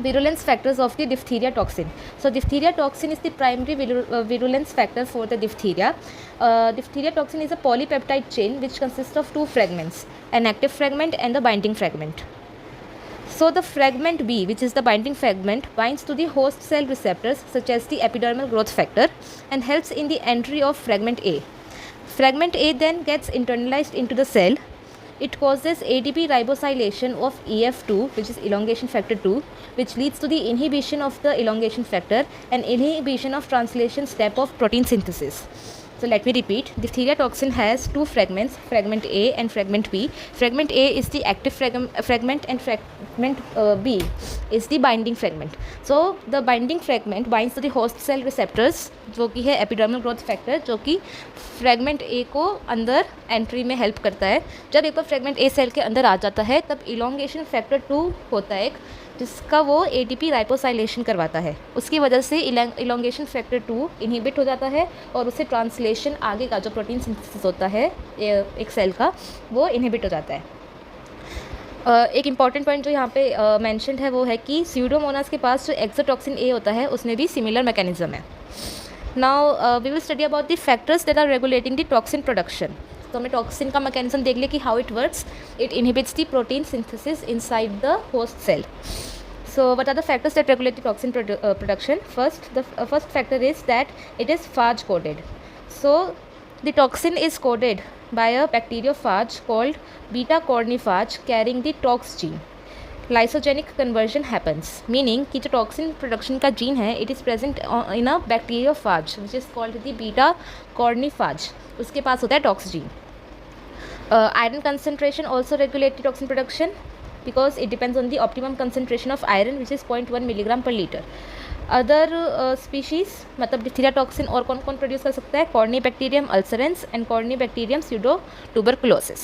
virulence factors of the diphtheria toxin. So diphtheria toxin is the primary virulence factor for the diphtheria. Diphtheria toxin is a polypeptide chain which consists of two fragments, an active fragment and the binding fragment. So the fragment B, which is the binding fragment, binds to the host cell receptors such as the epidermal growth factor and helps in the entry of fragment A. Fragment A then gets internalized into the cell. It causes ATP ribosylation of EF2, which is elongation factor 2, which leads to the inhibition of the elongation factor and inhibition of translation step of protein synthesis. So let me repeat, diphtheria toxin has two fragments, fragment A and fragment B. Fragment A is the active fragment and fragment B is the binding fragment. So the binding fragment binds to the host cell receptors, जो कि है epidermal growth factor, जो कि fragment ए को अंदर entry में help करता है. जब एक बार फ्रैगमेंट ए सेल के अंदर आ जाता है तब इलोंगेशन फैक्टर 2 होता है एक, जिसका वो एटीपी राइपोसाइलेशन करवाता है. उसकी वजह से इलोंगेशन फैक्टर 2 इनहिबिट हो जाता है और उससे ट्रांसलेशन आगे का जो प्रोटीन सिंथेसिस होता है एक सेल का, वो इनहिबिट हो जाता है. एक इम्पॉर्टेंट पॉइंट जो यहाँ पे मेंशन्ड है वो है कि स्यूडोमोनास के पास जो एक्सोटॉक्सिन ए होता है उसमें भी सिमिलर मैकेनिज्म है. Now we will study about the factors that are regulating the toxin production. तो हमें टॉक्सिन का मैकेनिज्म देख लिया कि how it works. It inhibits the protein synthesis inside the host cell. So what are the factors that regulate the toxin production? The first factor is that it is phage coded. So the toxin is coded by a bacteriophage called beta corniphage carrying the tox gene. Lysogenic conversion happens, meaning कि जो toxin production का gene है, it is present in a bacteriophage which is called the beta corniphage. उसके पास होता है tox gene. Iron concentration also regulate the toxin production, because it depends on the optimum concentration of iron, which is 0.1 milligram per liter. Other species मतलब diphtheria toxin और कौन कौन produce कर सकता है? Corynebacterium ulcerans and Corynebacterium pseudo tuberculosis.